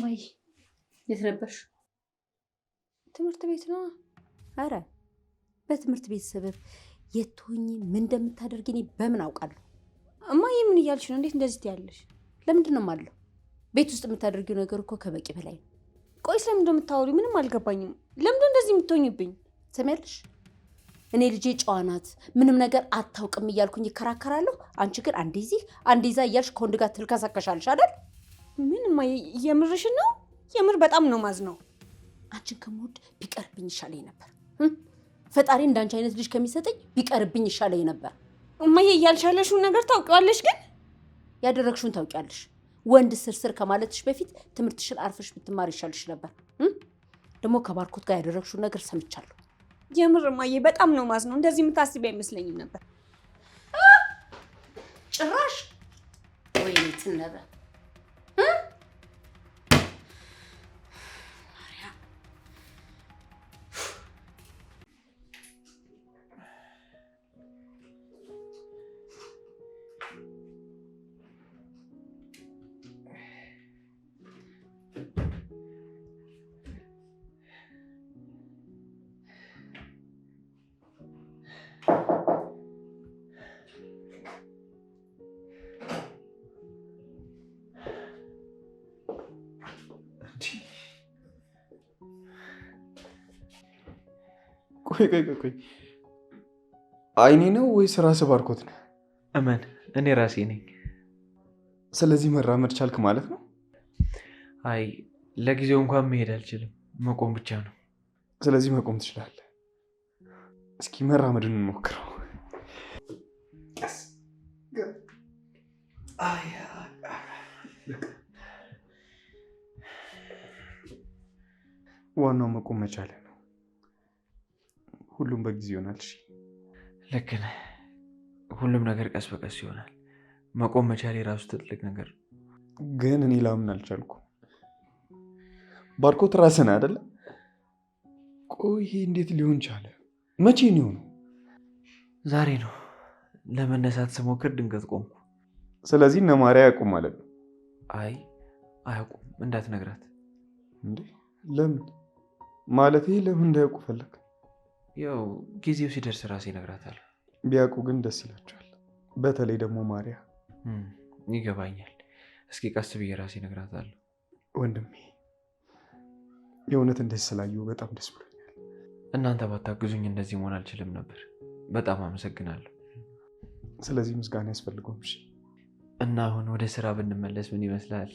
ወይ የት ነበርሽ? ትምህርት ቤት ነው። አረ በትምህርት ቤት ሰበብ የት ሆኜ ምን እንደምታደርጊ እኔ በምን አውቃለሁ? እማዬ ምን እያልሽ ነው? እንዴት እንደዚህ ትያለሽ? ለምንድን ነው የማለው? ቤት ውስጥ የምታደርጊው ነገር እኮ ከበቂ በላይ ነው። ቆይ ስለምን እንደምታወሪው ምንም አልገባኝም። ለምንድን እንደዚህ የምትሆኝብኝ? ትሰሚያለሽ? እኔ ልጄ ጨዋ ናት ምንም ነገር አታውቅም እያልኩኝ ይከራከራለሁ። አንቺ ግን አንዴ እዚህ አንዴ እዛ እያልሽ ከወንድ ጋር ትልከሳከሻለሽ አይደል? ምን እማዬ የምርሽን ነው? የምር በጣም ነው ማዝነው። አንቺን ከምወድ ቢቀርብኝ ይሻለኝ ነበር። ፈጣሪ እንዳንቺ አይነት ልጅ ከሚሰጠኝ ቢቀርብኝ ይሻለኝ ነበር። እማዬ እያልሽ ያለሽውን ነገር ታውቂዋለሽ? ግን ያደረግሽውን ታውቂያለሽ። ወንድ ስርስር ከማለትሽ በፊት ትምህርትሽን አርፈሽ ብትማር ይሻልሽ ነበር። ደግሞ ከባርኮት ጋር ያደረግሽውን ነገር ሰምቻለሁ። የምር እማዬ በጣም ነው ማዝነው። እንደዚህ የምታስቢ አይመስለኝም ነበር ጭራሽ። ወይኔ ትነበ ቆይ አይኔ ነው ወይስ ራስህ ባርኮት ነው? እመን እኔ ራሴ ነኝ። ስለዚህ መራመድ ቻልክ ማለት ነው? አይ ለጊዜው እንኳን መሄድ አልችልም፣ መቆም ብቻ ነው። ስለዚህ መቆም ትችላለህ። እስኪ መራመድን እንሞክረው። ዋናው መቆም መቻል ነው። ሁሉም በጊዜ ይሆናል። እሺ ልክ ነህ። ሁሉም ነገር ቀስ በቀስ ይሆናል። መቆም መቻል የራሱ ትልቅ ነገር። ግን እኔ ላምን አልቻልኩም። ባርኮት ራስህ ነህ አይደለ? ቆይ ይሄ እንዴት ሊሆን ቻለ? መቼ ነው የሆነው? ዛሬ ነው። ለመነሳት ስሞክር ድንገት ቆምኩ። ስለዚህ እነ ማርያ ያውቁም ማለት ነው? አይ አያውቁም፣ እንዳትነግራት። እንዴ ለምን? ማለት ለምን እንዳያውቁ ፈለግ? ያው ጊዜው ሲደርስ ራሴ እነግራታለሁ። ቢያውቁ ግን ደስ ይላቸዋል። በተለይ ደግሞ ማርያ። ይገባኛል። እስኪ ቀስ ብዬ ራሴ እነግራታለሁ። ወንድሜ የእውነት እንደዚህ ስላየሁ በጣም ደስ ብሎኛል። እናንተ ባታግዙኝ እንደዚህ መሆን አልችልም ነበር። በጣም አመሰግናለሁ። ስለዚህ ምስጋና ያስፈልገውም። እሺ እና አሁን ወደ ስራ ብንመለስ ምን ይመስላል?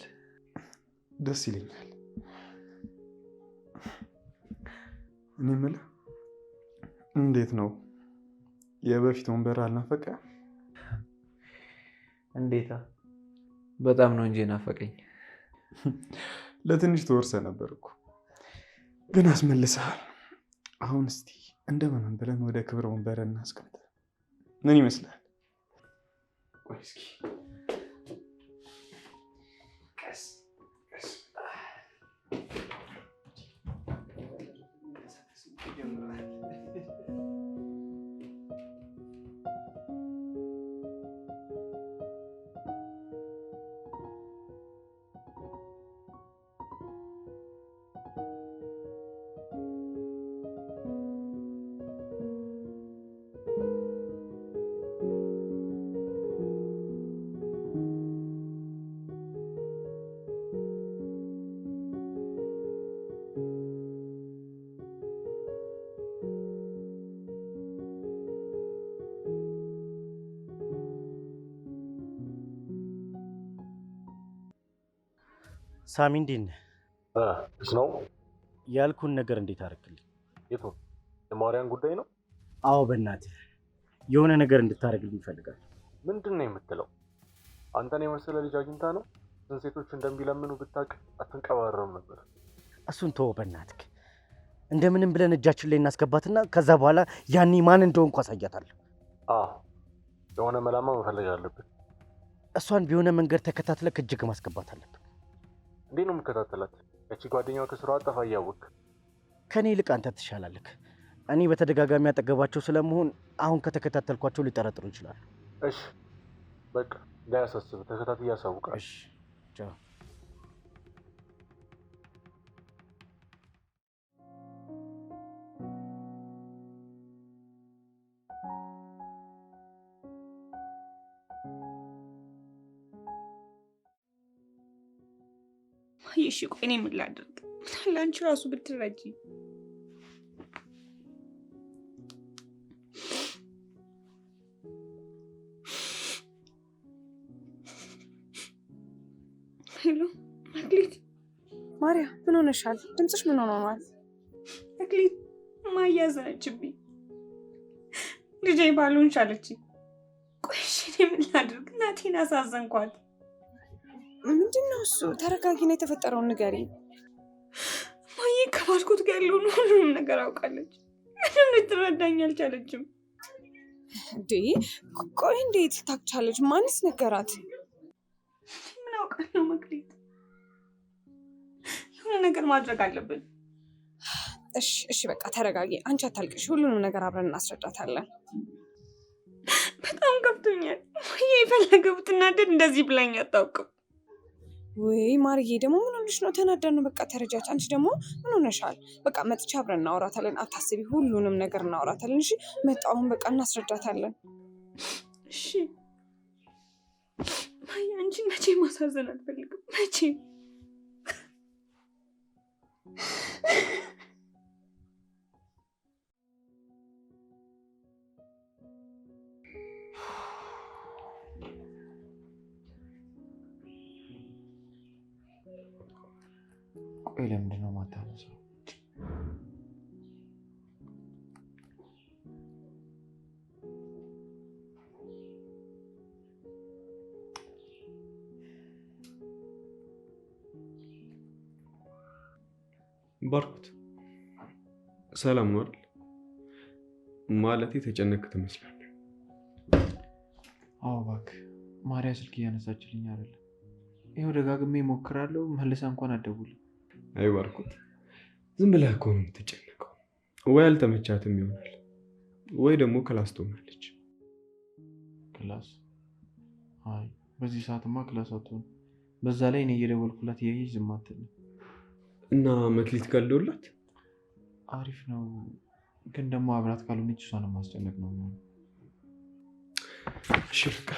ደስ ይለኛል። እኔ የምልህ እንዴት ነው የበፊት ወንበር አልናፈቀ? እንዴታ በጣም ነው እንጂ ናፈቀኝ። ለትንሽ ተወርሰ ነበር እኮ ግን አስመልሰሃል። አሁን እስቲ እንደምንም ብለን ወደ ክብረ ወንበር እናስቀምጥ። ምን ይመስላል? ቆይ እስኪ ሳሚ እንዴት ነህ? ነው ያልኩን ነገር እንዴት አደረግልኝ? የቱ የማርያን ጉዳይ ነው? አዎ በእናትህ የሆነ ነገር እንድታደርግልኝ እፈልጋለሁ። ምንድን ነው የምትለው? አንተን የመሰለ ልጅ አግኝታ ነው? ስንት ሴቶች እንደሚለምኑ ብታውቅ አትንቀባረርም ነበር። እሱን ተወው በእናትህ። እንደምንም ብለን እጃችን ላይ እናስገባትና ከዛ በኋላ ያኔ ማን እንደሆንኩ አሳያታለሁ። የሆነ መላማ መፈለግ አለብን። እሷን በሆነ መንገድ ተከታትለህ እጅግ ማስገባት አለብን። እንዴት ነው የምከታተላት? እቺ ጓደኛዋ ከስራዋ ጠፋ እያወቅ ከኔ ይልቅ አንተ ትሻላለህ። እኔ በተደጋጋሚ አጠገባቸው ስለመሆን አሁን ከተከታተልኳቸው ሊጠረጥሩ ይችላሉ። እሺ በቃ እንዳያሳስብ፣ ተከታትዬ አሳውቃለሁ። እሺ ቻው። እሺ ቆይ እኔ ምን ላድርግ? ለአንቺ ራሱ ብትረጂ። ሄሎ መክሊት። ማርያ ምን ሆነሻል? ድምፅሽ ምን ሆኗል? መክሊት ማያዘነችብኝ ልጄ ባሉን ቻለችኝ። ቆይ እሺ እኔ ምን ላድርግ? እናቴን አሳዘንኳት። ምንድነው እሱ? ተረጋጊና የተፈጠረውን ንገሪ። ማዬ ከባልኩት ጋር ያለውን ሁሉንም ነገር አውቃለች። ምንም ልትረዳኝ አልቻለችም። እንዴ ቆይ እንዴት ታክቻለች? ማንስ ነገራት? ምን አውቃለሁ መክሊት። የሆነ ነገር ማድረግ አለብን። እሺ በቃ ተረጋጊ። አንቺ አታልቅሽ። ሁሉንም ነገር አብረን እናስረዳታለን። በጣም ከብቶኛል። ማዬ የፈለገ ብትናደድ እንደዚህ ብላኝ አታውቅም። ወይ ማርዬ ደግሞ ምን ሆነሽ ነው? ተናደን ነው በቃ ተረጃች። አንቺ ደግሞ ምን ሆነሻል? በቃ መጥቻ አብረን እናወራታለን። አታስቢ፣ ሁሉንም ነገር እናወራታለን። እሺ መጣሁ። አሁን በቃ እናስረዳታለን። እሺ ማዬ አንቺን መቼ ማሳዘን አልፈልግም። መቼ ቆይ ለምንድን ነው የማታነሳው? ባርኮት ሰላም ነው አይደል? ማለቴ ተጨነክ ትመስላለህ። አዎ እባክህ ማርያ ስልክ እያነሳችልኝ አይደለም። ይኸው ደጋግሜ እሞክራለሁ፣ መልሳ እንኳን አትደውልም። አይ ባርኮት ዝም ብለህ እኮ ነው የምትጨነቀው። ወይ አልተመቻትም ይሆናል ወይ ደግሞ ክላስ ትሆናለች። ክላስ? አይ በዚህ ሰዓትማ ክላስ አትሆንም። በዛ ላይ እኔ እየደወልኩላት እያየች ዝም አትልም። እና መክሊት ካልደውላት አሪፍ ነው፣ ግን ደግሞ አብራት ካልሆነች እሷን ማስጨነቅ ነው የሚሆነው። እሺ በቃ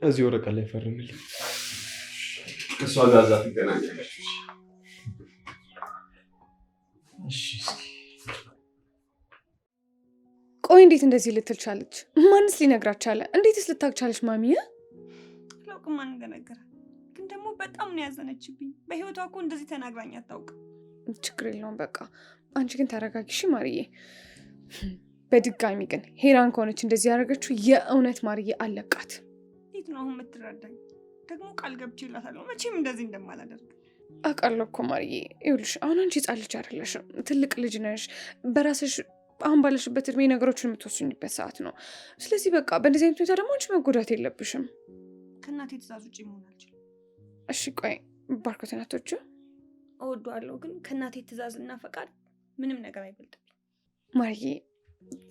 እዚህ ወረቀት ላይ ፈርምልኝ። እሷ ጋር እዛ ትገናኛለች። እሺ ቆይ እንዴት እንደዚህ ልትል ቻለች? ማንስ ሊነግራት ቻለ? እንዴትስ ልታውቅ ቻለች? ማሚዬ አላውቅም ማን እንደነገራት፣ ግን ደግሞ በጣም ነው ያዘነችብኝ። በህይወቷ እኮ እንደዚህ ተናግራኝ አታውቅም። ችግር የለውም በቃ አንቺ ግን ተረጋጊሽ ማርዬ። በድጋሚ ግን ሄራን ከሆነች እንደዚህ ያደረገችው የእውነት ማርዬ አለቃት። እንዴት ነው አሁን የምትረዳኝ? ደግሞ ቃል ገብቼላታለሁ መቼም እንደዚህ እንደማላደርግ። አውቃለሁ እኮ ማርዬ። ይኸውልሽ አሁን አንቺ ህፃን ልጅ አይደለሽም፣ ትልቅ ልጅ ነሽ። በራስሽ አሁን ባለሽበት እድሜ ነገሮችን የምትወስኝበት ሰዓት ነው። ስለዚህ በቃ በእንደዚህ አይነት ሁኔታ ደግሞ አንቺ መጎዳት የለብሽም። ከእናቴ ትእዛዝ ውጭ መሆን አልችልም። እሺ ቆይ ባርኮትን አትወጂው? እወደዋለሁ፣ ግን ከእናቴ ትእዛዝ እና ፈቃድ ምንም ነገር አይበልጥም። ማርዬ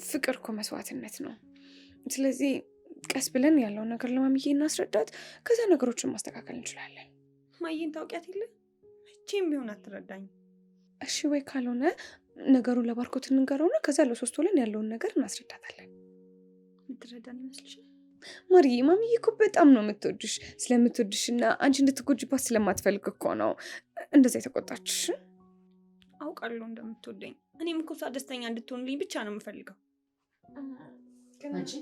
ፍቅር እኮ መስዋዕትነት ነው። ስለዚህ ቀስ ብለን ያለውን ነገር ለማሚዬ እናስረዳት፣ ከዛ ነገሮችን ማስተካከል እንችላለን። ማየን ታውቂያት የለ መቼም ቢሆን አትረዳኝ። እሺ ወይ ካልሆነ ነገሩን ለባርኮት እንንገረውና ከዛ ለሶስት ብለን ያለውን ነገር እናስረዳታለን። የምትረዳን ይመስልሻል? ማርዬ ማሚዬ እኮ በጣም ነው የምትወድሽ። ስለምትወድሽ እና አንቺ እንድትጎጅባት ስለማትፈልግ እኮ ነው እንደዛ የተቆጣችሽ። አውቃለሁ እንደምትወደኝ። እኔም እኮ እሷ ደስተኛ እንድትሆንልኝ ብቻ ነው የምፈልገው። አንቺ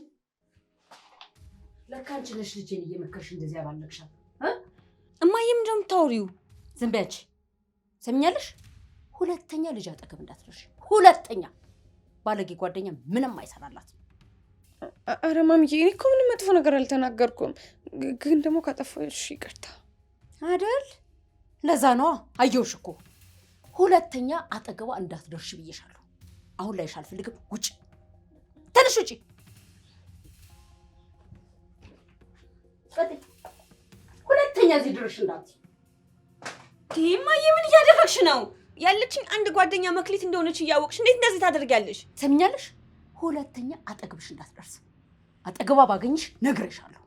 ለካ አንቺ ነሽ ልጄን እየመከርሽ እንደዚህ ያባለቅሻል። እማዬ ምንድን ነው የምታወሪው? ዝም በይ አንቺ። ሰምኛለሽ? ሁለተኛ ልጅ አጠገብ እንዳትደርሽ። ሁለተኛ ባለጌ ጓደኛ ምንም አይሰራላት። አረ ማሚዬ እኔ እኮ ምንም መጥፎ ነገር አልተናገርኩም፣ ግን ደግሞ ካጠፋሽ ይቅርታ አይደል? ለዛ ነዋ። አየሁሽ እኮ ሁለተኛ አጠገቧ እንዳትደርሽ ብዬሻለሁ። አሁን ላይሽ አልፈልግም። ውጭ፣ ተነሽ ውጪ። ሁለተኛ እዚህ ድርሽ እንዳት። እማዬ ምን እያደረግሽ ነው? ያለችኝ አንድ ጓደኛ መክሊት እንደሆነች እያወቅሽ እንዴት እንደዚህ ታደርጊያለሽ? ሰምኛለሽ? ሁለተኛ አጠገብሽ እንዳትደርስ። አጠገቧ ባገኝሽ ነግሬሻለሁ።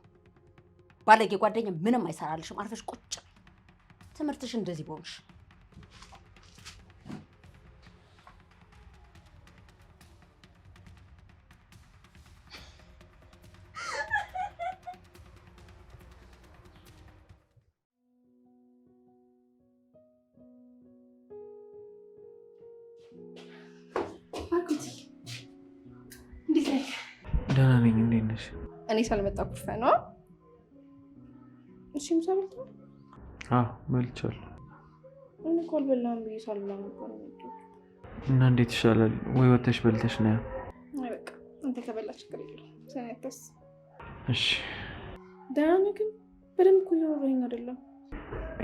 ባለጌ ጓደኛ ምንም አይሰራልሽም። አርፈሽ ቁጭ። ትምህርትሽ እንደዚህ በሆንሽ ደህና ነኝ። እንዴት ነሽ? እኔ ሳልመጣ ኩርፈ ነው። እሺ ምሳ በልተሃል? አዎ በልቻለሁ። እኔ እኮ አልበላም ብዬ ሳልበላ ነበር። እና እንዴት ይሻላል? ወይ ወተሽ በልተሽ ነው? አይ በቃ አንተ ከበላ ችግር የለውም። ሰነተስ እሺ። ደህና ነህ? ግን በደንብ እኮ እያወራኝ አይደለም።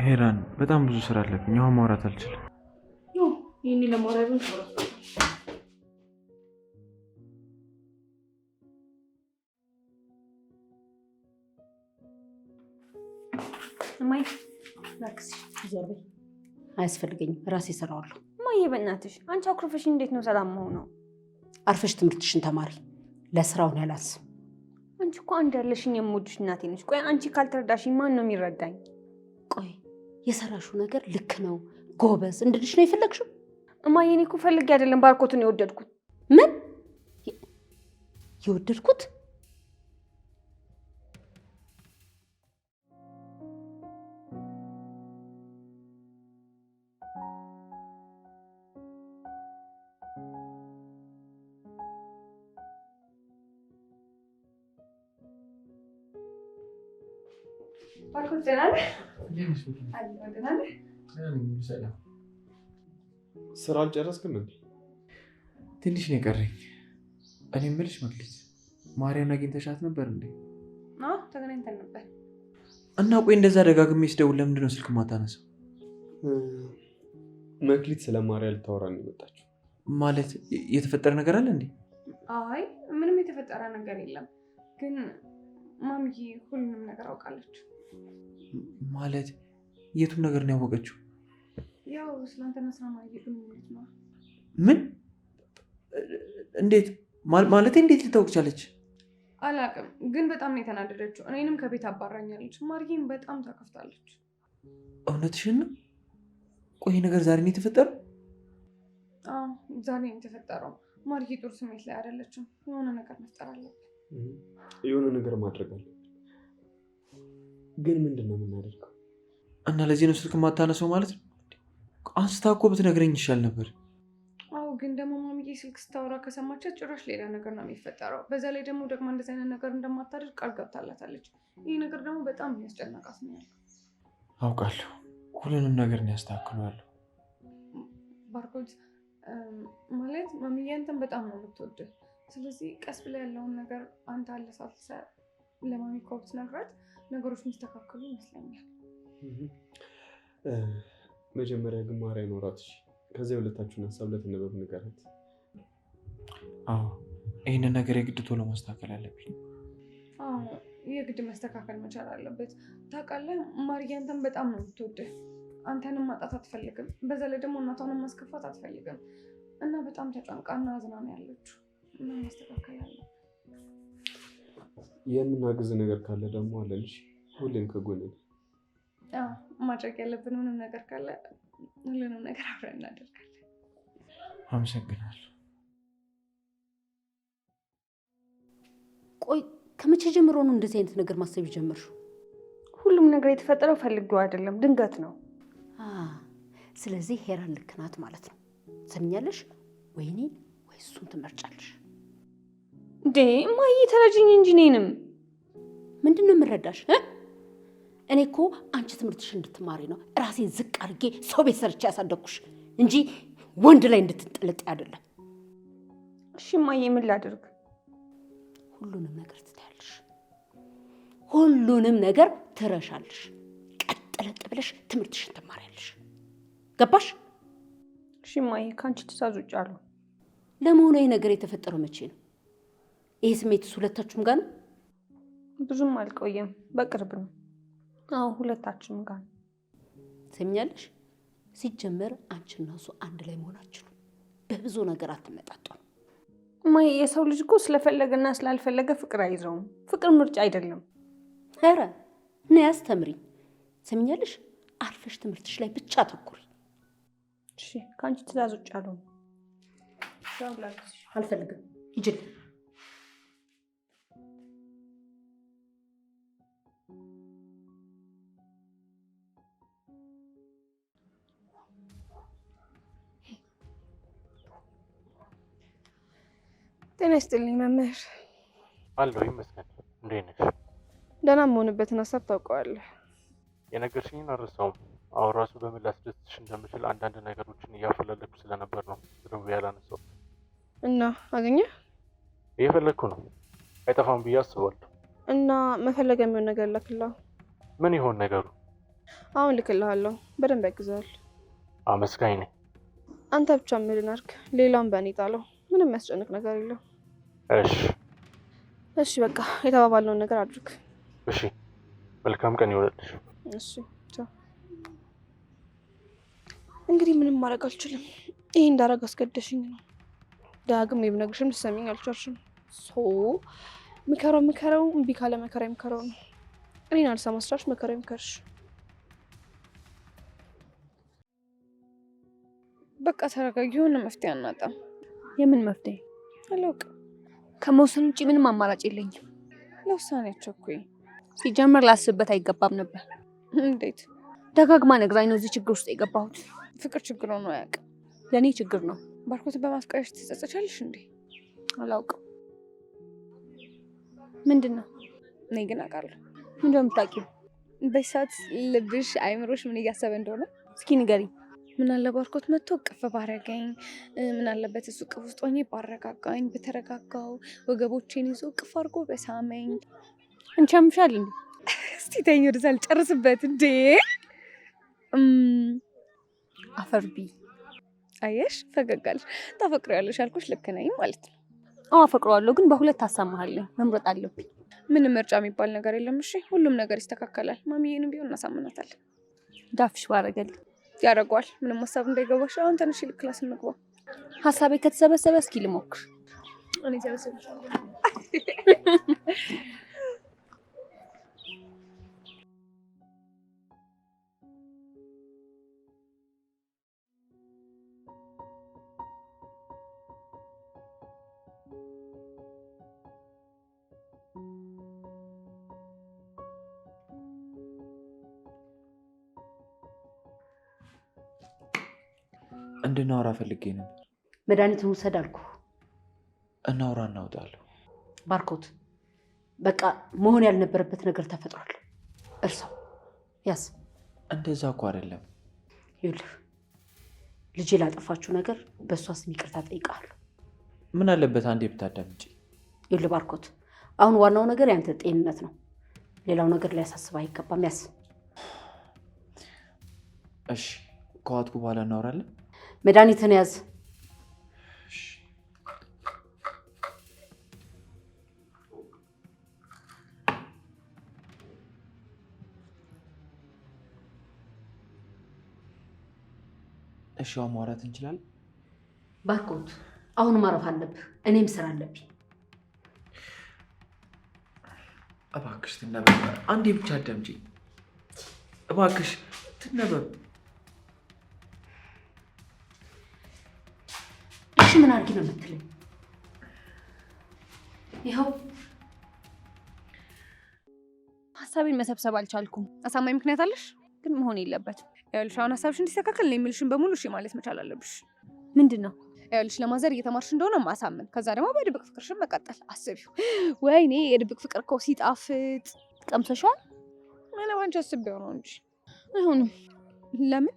ሄራን በጣም ብዙ ስራ አለብኝ። አሁን ማውራት አልችልም። ይህኔ ለማውራት ነው። እማዬ ላክስ ዞር በይ። አያስፈልገኝም፣ ራሴ እሰራዋለሁ። እማዬ በእናትሽ አንቺ አኩርፈሽ እንዴት ነው ሰላም መሆኑ? አርፈሽ ትምህርትሽን ተማሪ። ለስራውን ያላንስ። አንቺ እኮ አንድ ያለሽኝ የምወድሽ እናቴ ነሽ። ቆይ አንቺ ካልተረዳሽኝ ማን ነው የሚረዳኝ? ቆይ የሰራሽው ነገር ልክ ነው ጎበዝ እንድልሽ ነው የፈለግሽው? እማዬ እኔ እኮ ፈልጌ አይደለም ባርኮትን የወደድኩት። ምን የወደድኩት? ባርኮት ደህና ነህ? ደህና ነህ? ስራ አልጨረስክም እንዴ? ትንሽ ነው የቀረኝ። እኔ የምልሽ መክሊት፣ ማርያን አግኝተሻት ነበር እንዴ? አዎ ተገናኝተን ነበር። እና ቆይ እንደዛ ደጋግሜ ስደውል ለምንድን ነው ስልክ ማታነሳው? መክሊት ስለ ማርያ ልታወራ ነው የመጣችው። ማለት የተፈጠረ ነገር አለ እንዴ? አይ ምንም የተፈጠረ ነገር የለም፣ ግን ማሚዬ ሁሉንም ነገር አውቃለች። ማለት የቱን ነገር ነው ያወቀችው? ያው ስላንተና ስራ ማየት ነው። ምን? እንዴት ማለት እንዴት ልታወቅ ቻለች? አላውቅም፣ ግን በጣም ነው የተናደደችው። እኔንም ከቤት አባራኛለች። ማርዬም በጣም ታከፍታለች። እውነትሽን ነው? ቆይ ነገር ዛሬ ነው የተፈጠረው? አዎ ዛሬ ነው የተፈጠረው። ማርዬ ጥሩ ስሜት ላይ አይደለችም። የሆነ ነገር መፍጠር አለብን። የሆነ ነገር ማድረግ አለብን። ግን ምንድን ነው የምናደርገው? እና ለዚህ ነው ስልክ ማታነሰው ማለት ነው? አንስታ እኮ ብትነግረኝ ይሻል ነበር። አዎ ግን ደግሞ ማሚዬ ስልክ ስታወራ ከሰማቻት ጭራሽ ሌላ ነገር ነው የሚፈጠረው። በዛ ላይ ደግሞ እንደዚህ አይነት ነገር እንደማታደርግ ቃል ገብታላታለች። ይህ ነገር ደግሞ በጣም የሚያስጨነቃት ነው ያለው። አውቃለሁ። ሁሉንም ነገር ነው ያስተካክለዋለሁ። ባርኮት ማለት ማሚዬ አንተን በጣም ነው የምትወድህ። ስለዚህ ቀስ ብላ ያለውን ነገር አንተ አለሳልሰህ ለማሚ እኮ ብትነግራት ነገሮች የሚስተካከሉ ይመስለኛል። መጀመሪያ ግን ማርያ ኖራት። ከዚያ የሁለታችሁን ሀሳብ ለትነበብ ንገራት። አዎ ይህንን ነገር የግድ ቶሎ ማስተካከል አለብኝ። አዎ የግድ መስተካከል መቻል አለበት። ታውቃለህ ማርዬ አንተን በጣም ነው የምትወድህ። አንተንም ማጣት አትፈልግም። በዛ ላይ ደግሞ እናቷንም ማስከፋት አትፈልግም እና በጣም ተጨንቃና አዝና ነው ያለችው እና ማስተካከል አለ። የምናግዝ ነገር ካለ ደግሞ አለንሽ፣ ሁሌም ከጎን ነን። ማድረግ ያለብን ምንም ነገር ካለ ሁሉንም ነገር አብረን እናደርጋለን። አመሰግናለሁ። ቆይ ከመቼ ጀምሮ ነው እንደዚህ አይነት ነገር ማሰብ የጀመርሽው? ሁሉም ነገር የተፈጠረው ፈልጌው አይደለም፣ ድንገት ነው። ስለዚህ ሄራን ልክ ናት ማለት ነው። ሰምኛለሽ? ወይ እኔን ወይ እሱን ትመርጫለሽ። እንዴ እማዬ ተረጅኝ እንጂ እኔንም ምንድን ነው የምረዳሽ? እኔ እኮ አንቺ ትምህርትሽ እንድትማሪ ነው ራሴን ዝቅ አድርጌ ሰው ቤት ሰርቼ ያሳደግኩሽ እንጂ ወንድ ላይ እንድትጠለጥ አይደለም። እሺ እማዬ ምን ላድርግ? ሁሉንም ነገር ትታያለሽ፣ ሁሉንም ነገር ትረሻለሽ። ቀጥለጥ ብለሽ ትምህርትሽን ትማሪያለሽ። ገባሽ? እሺ እማዬ ከአንቺ ትእዛዝ ውጭ አሉ። ለመሆኑ ይህ ነገር የተፈጠረው መቼ ነው? ይሄ ስሜትስ ሁለታችሁም ጋር ነው? ብዙም አልቆየም፣ በቅርብ ነው። አዎ ሁለታችንም ጋር ነው። ሰምኛለሽ? ሲጀመር አንቺና እሱ አንድ ላይ መሆናችሁ በብዙ ነገር አትመጣጣም። እማዬ የሰው ልጅ እኮ ስለፈለገና ስላልፈለገ ፍቅር አይዘውም። ፍቅር ምርጫ አይደለም። ኧረ ነይ አስተምሪኝ። ሰምኛለሽ? አርፈሽ ትምህርትሽ ላይ ብቻ አተኩሪ። እሺ ከአንቺ ትእዛዝ ውጭ አሉ። አልፈልግም። ሂጂልኝ። ጤና ይስጥልኝ መምህር። አለሁ ይመስገን። እንዴት ነሽ? ደህና የምሆንበትን ሀሳብ ታውቀዋለህ። የነገርሽኝን አልረሳውም። አሁን ራሱ በምን ላስደስትሽ እንደምችል አንዳንድ ነገሮችን እያፈላለኩ ስለነበር ነው ደውዬ ያላነሳው። እና አገኘህ? እየፈለግኩ ነው፣ አይጠፋም ብዬ አስባለሁ። እና መፈለግ የሚሆን ነገር ልክልህ። ምን ይሆን ነገሩ? አሁን ልክልሃለሁ፣ በደንብ ያግዛል። አመስጋኝ ነኝ። አንተ ብቻ ምልን አድርግ፣ ሌላውን በእኔ ጣለው። ምንም የሚያስጨንቅ ነገር የለው። እሺ በቃ የተባባልነውን ነገር አድርግ። እሺ፣ መልካም ቀን ይወለድሽ። እሺ ቻው። እንግዲህ ምንም ማድረግ አልችልም። ይሄ እንዳደረግ አስገደሽኝ ነው። ዳግም የብነግርሽም ልትሰሚኝ አልቻልሽም። ምከረው እምቢ ካለ መከራ ይምከረው ነው። እኔን አልሰማ ስላልሽ መከራ ይምከርሽ። በቃ ተረጋጊ። የሆነ መፍትሄ አናጣም። የምን መፍትሄ? አላውቅም። ከመውሰን ውጭ ምንም አማራጭ የለኝም። ለውሳኔ አቸኩኝ። ሲጀምር ላስብበት አይገባም ነበር። እንዴት? ደጋግማ ነግራኝ ነው እዚህ ችግር ውስጥ የገባሁት። ፍቅር ችግር ነው አያውቅም። ለእኔ ችግር ነው። ባርኮትን በማፍቀርሽ ትጸጸቻለሽ እንዴ? አላውቅም። ምንድን ነው? እኔ ግን አውቃለሁ። ምንድን ነው የምታውቂው? በዚህ ሰዓት ልብሽ አይምሮሽ ምን እያሰበ እንደሆነ እስኪ ንገሪኝ። ምን አለ ባርኮት መጥቶ ቅፍ ባረገኝ፣ ምን አለበት እሱ ቅፍ ውስጥ ሆኜ ባረጋጋኝ፣ በተረጋጋው ወገቦቼን ይዞ ቅፍ አድርጎ በሳመኝ። አንቺ ያምሻል እንዴ? እስቲ ተይኝ፣ ወደዛ ልጨርስበት እንዴ። አፈርቢ። አየሽ፣ ፈገጋለሽ። ታፈቅሪያለሽ ያልኩሽ ልክ ነኝ ማለት ነው። አዎ አፈቅረዋለሁ፣ ግን በሁለት አሳማሃለሁ። መምረጥ አለብኝ። ምንም ምርጫ የሚባል ነገር የለም። እሺ ሁሉም ነገር ይስተካከላል። ማሚዬንም ቢሆን እናሳምናታለን። ዳፍሽ ባረገልኝ ያደርገዋል። ምንም ሀሳብ እንዳይገባሽ። አሁን ተነሽ፣ ይልቅ ክላስ እንግባ። ሀሳቤ ከተሰበሰበ እስኪ ልሞክር። እኔ ሰበሰብሻለሁ። እንድናወራ ፈልጌ ነበር። መድኃኒትን ውሰድ አልኩ። እናውራ፣ እናውጣለሁ። ባርኮት፣ በቃ መሆን ያልነበረበት ነገር ተፈጥሯል። እርሳው፣ ያዝ። እንደዛ እኮ አይደለም። ይኸውልህ ልጄ ላጠፋችሁ ነገር በእሷ ስም ይቅርታ ጠይቃለሁ። ምን አለበት አንዴ ብታዳምጪ? ይኸውልህ ባርኮት፣ አሁን ዋናው ነገር ያንተ ጤንነት ነው። ሌላው ነገር ሊያሳስብ አይገባም። ያዝ። እሺ፣ ከዋጥኩ በኋላ እናወራለን። መድኃኒትን ያዝ። እሺ፣ ማውራት እንችላለን። ባርኮት፣ አሁን ማረፍ አለብህ። እኔም ስራ አለብኝ። እባክሽ ትነበብ። አንዴ ብቻ አዳምጪ እባክሽ። ትነበብ። እሺ ምን አድርጊ ነው የምትለኝ? ይኸው ሀሳቤን መሰብሰብ አልቻልኩም። አሳማኝ ምክንያት አለሽ? ግን መሆን የለበትም። ይኸውልሽ አሁን ሀሳብሽ እንዲስተካከል ነው የሚልሽን በሙሉ እሺ ማለት መቻል አለብሽ። ምንድን ነው? ይኸውልሽ ለማዘር እየተማርሽ እንደሆነ ማሳመን፣ ከዛ ደግሞ በድብቅ ፍቅርሽን መቀጠል። አስቢው። ወይኔ የድብቅ ፍቅር እኮ ሲጣፍጥ። ቀምሰሻል? ምን ባንቺ አስቤው ነው እንጂ አይሆንም። ለምን?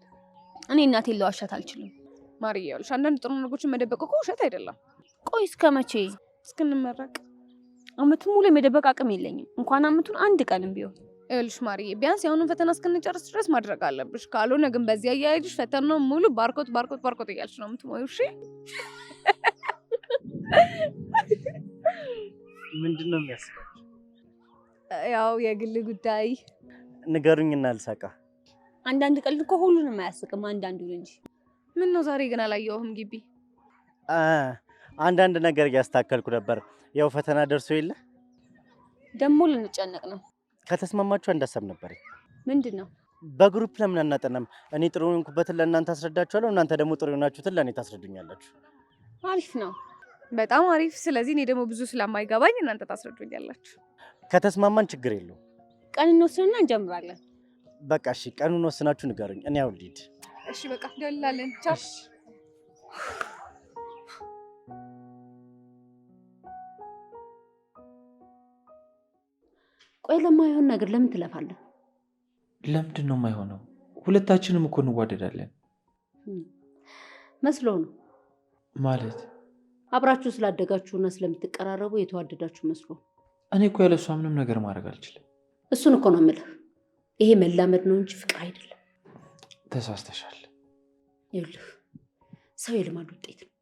እኔ እናቴን ለዋሻት አልችልም። ማርዬ፣ ይኸውልሽ አንዳንድ ጥሩ ነገሮችን መደበቅ እኮ ውሸት አይደለም። ቆይ እስከ መቼ? እስክንመረቅ። አመቱን ሙሉ የመደበቅ አቅም የለኝም። እንኳን አመቱን አንድ ቀንም ቢሆን። ይኸውልሽ ማርዬ፣ ቢያንስ የአሁኑን ፈተና እስክንጨርስ ድረስ ማድረግ አለብሽ። ካልሆነ ግን በዚህ አያያዝሽ ፈተናውን ሙሉ ባርኮት ባርኮት ባርኮት እያልሽ ነው የምትሞይው። እሺ? ምንድን ነው የሚያስቀው? ያው የግል ጉዳይ ንገሩኝና ልሳቃ። አንዳንድ ቀልድ እኮ ሁሉንም አያስቅም፣ አንዳንዱን እንጂ። ምን ነው ዛሬ ግን አላየሁህም ግቢ? አንዳንድ ነገር እያስተካከልኩ ነበር። ያው ፈተና ደርሶ የለ ደግሞ ልንጨነቅ ነው። ከተስማማችሁ አንድ ሀሳብ ነበረኝ። ምንድን ነው? በግሩፕ ለምን አናጠናም? እኔ ጥሩ የሆንኩበትን ለእናንተ አስረዳችኋለሁ፣ እናንተ ደግሞ ጥሩ የሆናችሁትን ለእኔ ታስረዱኛላችሁ። አሪፍ ነው። በጣም አሪፍ። ስለዚህ እኔ ደግሞ ብዙ ስለማይገባኝ እናንተ ታስረዱኛላችሁ። ከተስማማን ችግር የለውም። ቀን እንወስንና እንጀምራለን። በቃ እሺ፣ ቀኑን ወስናችሁ ንገሩኝ። እኔ አሁን ልሂድ። እሺ በቃ ደላለን። ቻው። ቆይ ለማይሆን ነገር ለምን ትለፋለህ? ለምንድን ነው የማይሆነው? ሁለታችንም እኮ እንዋደዳለን። መስሎ ነው ማለት አብራችሁ ስላደጋችሁና ስለምትቀራረቡ የተዋደዳችሁ መስሎ። እኔ እኮ ያለሷ ምንም ነገር ማድረግ አልችልም። እሱን እኮ ነው የምልህ። ይሄ መላመድ ነው እንጂ ፍቅር አይደለም። ተሳስተሻል። ይኸውልህ ሰው የልማድ ውጤት ነው።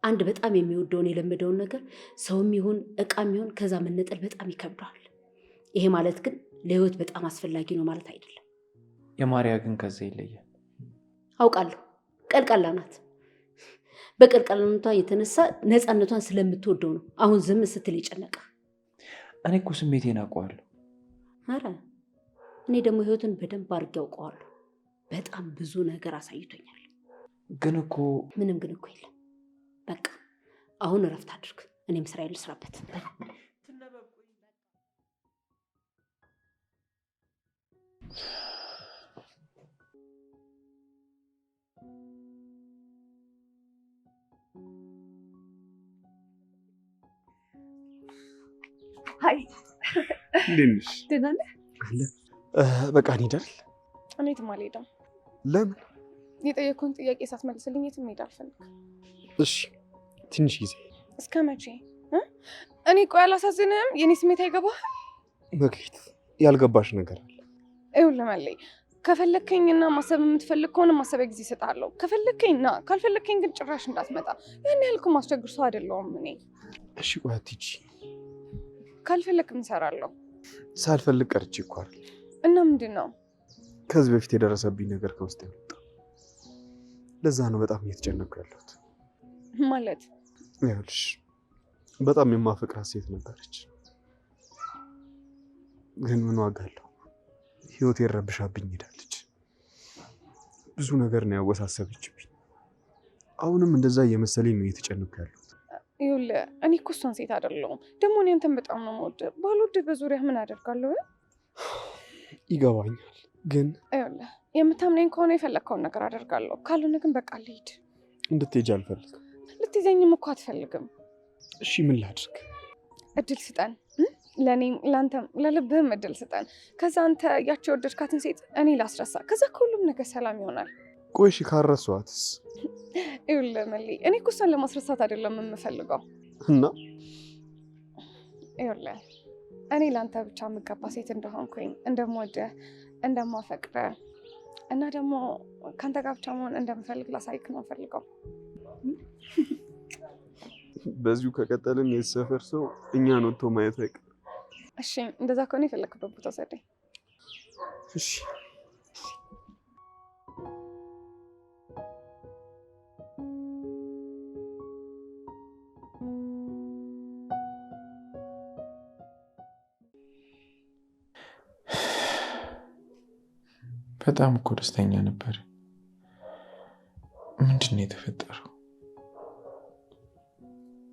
አንድ በጣም የሚወደውን የለመደውን ነገር ሰውም ይሁን እቃም ይሁን ከዛ መነጠል በጣም ይከብደዋል። ይሄ ማለት ግን ለህይወት በጣም አስፈላጊ ነው ማለት አይደለም። የማርያ ግን ከዛ ይለያል። አውቃለሁ፣ ቀልቃላ ናት። በቀልቃላነቷ የተነሳ ነፃነቷን ስለምትወደው ነው አሁን ዝም ስትል የጨነቀ። እኔ እኮ ስሜቴን አውቀዋለሁ። ኧረ እኔ ደግሞ ህይወትን በደንብ አድርጌ አውቀዋለሁ። በጣም ብዙ ነገር አሳይቶኛል። ግን እኮ ምንም ግን እኮ የለም። በቃ አሁን እረፍት አድርግ፣ እኔም ስራ ልስራበት። ሀይ እንዴት ነሽ? ደህና ነህ? በቃ እንሂዳል። እኔ የትም አልሄድም። ለምን? የጠየኩህን ጥያቄ ሳትመልስልኝ የትም መሄድ አልፈልግም። እሺ ትንሽ ጊዜ። እስከ መቼ? እኔ ቆይ አላሳዝንህም? የኔ ስሜት አይገባህም? መክሊት ያልገባሽ ነገር አለ። ይኸውልህ መለይ፣ ከፈለግከኝና ማሰብ የምትፈልግ ከሆነ ማሰቢያ ጊዜ እሰጥሃለሁ። ከፈለግከኝ ና፣ ካልፈለግከኝ ግን ጭራሽ እንዳትመጣ። ያን ያህል እኮ ማስቸግር ሰው አይደለሁም እኔ። እሺ ቆይ አትሂጂ። ካልፈለግ እሰራለሁ። ሳልፈልግ ቀርቼ እኮ አይደል። እና ምንድን ነው? ከዚህ በፊት የደረሰብኝ ነገር ከውስጥ ያወጣ። ለዛ ነው በጣም እየተጨነኩ ያለሁት። ማለት ይኸውልሽ በጣም የማፈቅራት ሴት ነበረች፣ ግን ምን ዋጋ አለው? ህይወት የረብሻብኝ ሄዳለች። ብዙ ነገር ነው ያወሳሰበችብኝ። አሁንም እንደዛ እየመሰለኝ ነው እየተጨነኩ ያለሁት። ይኸውልህ እኔ እኮ እሷን ሴት አይደለሁም። ደግሞ እኔ አንተን በጣም ነው የምወደው። ባልወድህ በዙሪያ ምን አደርጋለሁ? ይገባኛል፣ ግን ይኸውልህ የምታምነኝ ከሆነ የፈለግከውን ነገር አደርጋለሁ። ካልሆነ ግን በቃ ልሂድ። እንድትሄጂ አልፈልግም። ልትይዘኝም እኮ አትፈልግም። እሺ ምን ላድርግ? እድል ስጠን፣ ለእኔም ለአንተም ለልብህም እድል ስጠን። ከዛ አንተ ያቺ የወደድካትን ሴት እኔ ላስረሳ። ከዛ ከሁሉም ነገር ሰላም ይሆናል። ቆይ እሺ ካረሷትስ? ይኸውልህ መሌ፣ እኔ እኮ እሷን ለማስረሳት አይደለም የምፈልገው። እና ይኸውልህ እኔ ለአንተ ብቻ የምገባ ሴት እንደሆንኩኝ፣ እንደምወድህ፣ እንደማፈቅርህ እና ደግሞ ከአንተ ጋር ብቻ መሆን እንደምፈልግ ላሳይክ ነው ፈልገው። በዚሁ ከቀጠልን የሰፈር ሰው እኛን ወጥቶ ማየት አይቀርም። እሺ እንደዛ ከሆነ የፈለክበት ቦታ ሰደኝ። እሺ በጣም እኮ ደስተኛ ነበር። ምንድን ነው የተፈጠረው?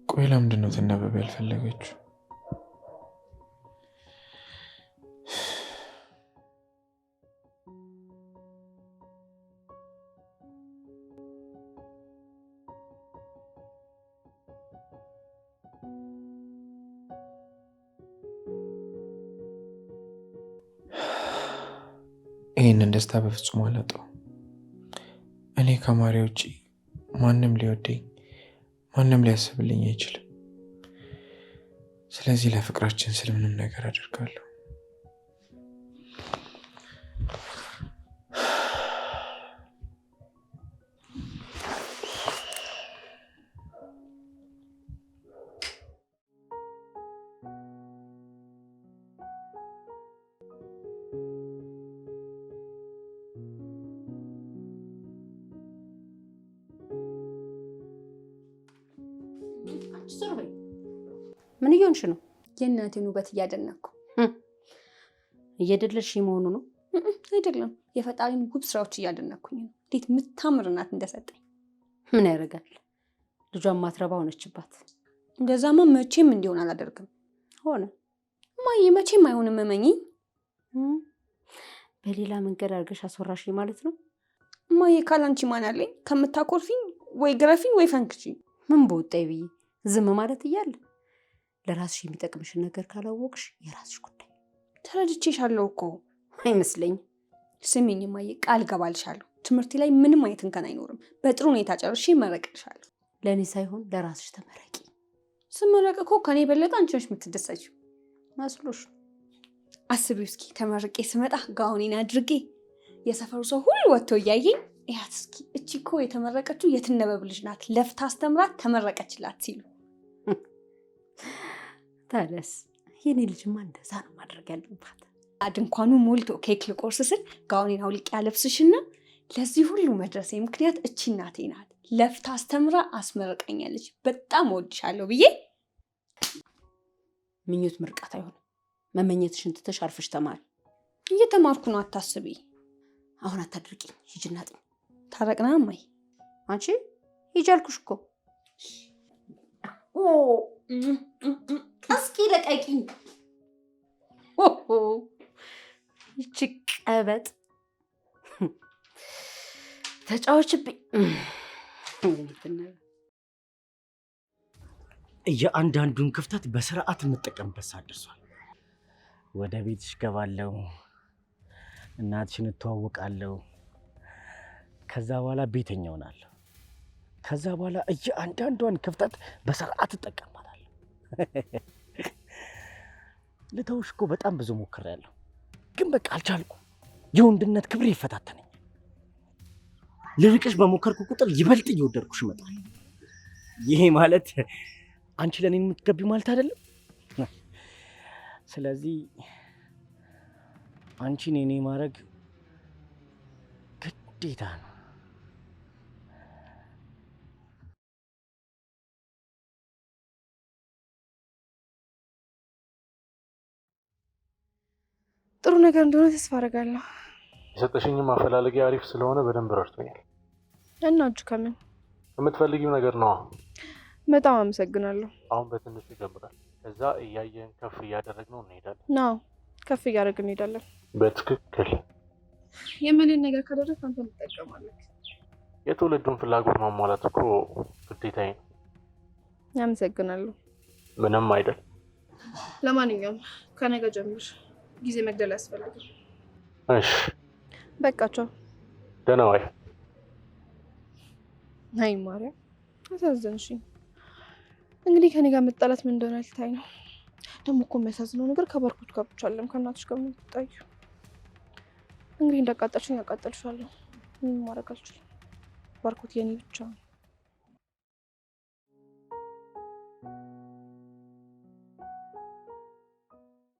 ቆይ ለምንድን ነው ትነበብ ያልፈለገችው? ይህንን ደስታ በፍጹም አላጣው። እኔ ከማርያ ውጪ ማንም ሊወደኝ ማንም ሊያስብልኝ አይችልም። ስለዚህ ለፍቅራችን ስል ምንም ነገር አደርጋለሁ። ምን እየሆንሽ ነው? የእናቴን ውበት እያደነኩ። እየደለልሽ መሆኑ ነው? አይደለም፣ የፈጣሪን ውብ ስራዎች እያደነኩኝ ነው። እንዴት የምታምር እናት እንደሰጠኝ። ምን ያደርጋል፣ ልጇን ማትረባ ሆነችባት። እንደዛማ መቼም እንዲሆን አላደርግም። ሆነ እማዬ፣ መቼም አይሆንም። እመኚኝ። በሌላ መንገድ አድርገሽ አስወራሽ ማለት ነው? እማዬ፣ ካላንቺ ማን አለኝ? ከምታኮርፊኝ ወይ ግረፊኝ ወይ ፈንክቺ። ምን በወጣይ ብዬ ዝም ማለት እያለ ለራስሽ የሚጠቅምሽን ነገር ካላወቅሽ የራስሽ ጉዳይ። ተረድቼሻለሁ እኮ። አይመስለኝም። ስሚኝ እማዬ፣ ቃል ገባልሻለሁ ትምህርቴ ላይ ምንም አይነት እንከን አይኖርም። በጥሩ ሁኔታ ጨርሼ እመረቅልሻለሁ። ለእኔ ሳይሆን ለራስሽ ተመረቂ። ስመረቅ እኮ ከኔ የበለጠ አንቺ ነሽ የምትደሰችው መስሎሽ? አስቢው እስኪ ተመርቄ ስመጣ ጋውኔን አድርጌ የሰፈሩ ሰው ሁሉ ወጥቶ እያየኝ ያት እስኪ እቺ እኮ የተመረቀችው የትነበብ ልጅ ናት፣ ለፍታ አስተምራት ተመረቀችላት ሲሉ። ታዲያስ የኔ ልጅማ እንደዛ ነው ማድረግ ያለባት። ድንኳኑ ሞልቶ ኬክ ልቆርስ ስል ጋውኔን አውልቄ ያለብስሽና ለዚህ ሁሉ መድረሴ ምክንያት እቺ እናቴ ናት፣ ለፍታ አስተምራ አስመርቀኛለች፣ በጣም እወድሻለሁ ብዬ። ምኞት ምርቃት አይሆንም። መመኘትሽን ትተሽ አርፈሽ ተማሪ። እየተማርኩ ነው፣ አታስቢ። አሁን አታድርቂኝ፣ ሂጂና ጥኝ። ታረቅና እማዬ። አንቺ ሂጂ አልኩሽ እኮ። እስኪ ለቀቂኝ። ይቺ ቀበጥ ተጫዎችብኝ። የአንዳንዱን ክፍተት በስርዓት የምጠቀምበት ሰዓት ደርሷል። ወደ ቤትሽ ገባለሁ፣ እናትሽን እተዋወቃለሁ። ከዛ በኋላ ቤተኛ ሆናለሁ። ከዛ በኋላ የአንዳንዷን ክፍተት በስርዓት እጠቀማታለሁ። ልተውሽ እኮ በጣም ብዙ ሞክሬያለሁ፣ ግን በቃ አልቻልኩም። የወንድነት ክብሬ ይፈታተነኛል። ልርቅሽ በሞከርኩ ቁጥር ይበልጥ እየወደድኩሽ እመጣለሁ። ይሄ ማለት አንቺ ለኔ የምትገቢው ማለት አይደለም። ስለዚህ አንቺን የኔ ማድረግ ግዴታ ነው። ጥሩ ነገር እንደሆነ ተስፋ አደርጋለሁ። የሰጠሽኝም አፈላለጊ አሪፍ ስለሆነ በደንብ ረድቶኛል። እና እጁ ከምን የምትፈልጊው ነገር ነው። በጣም አመሰግናለሁ። አሁን በትንሹ ይጀምራል። ከዛ እያየን ከፍ እያደረግነው እንሄዳለን። ናው ከፍ እያደረግን እንሄዳለን። በትክክል የምንን ነገር ካደረግ አንተ እንጠቀማለን። የትውልዱን ፍላጎት ማሟላት እኮ ግዴታዬ ነው። አመሰግናለሁ። ምንም አይደል። ለማንኛውም ከነገ ጀምር ጊዜ መግደል ያስፈልጋል። እሺ በቃቸው። ደህና ዋይ። አይ ማርያም አሳዘንሽኝ። እንግዲህ ከኔ ጋር መጣላት ምን እንደሆነ ልታይ ነው። ደግሞ እኮ የሚያሳዝነው ነገር ከባርኮት ጋር ብቻ አይደለም ከእናትሽ ጋር የምትጣዩ። እንግዲህ እንዳቃጠልሽኝ አቃጠልሻለሁ። ምንም ማድረግ አልችልም። ባርኮት የኔ ብቻ ነው።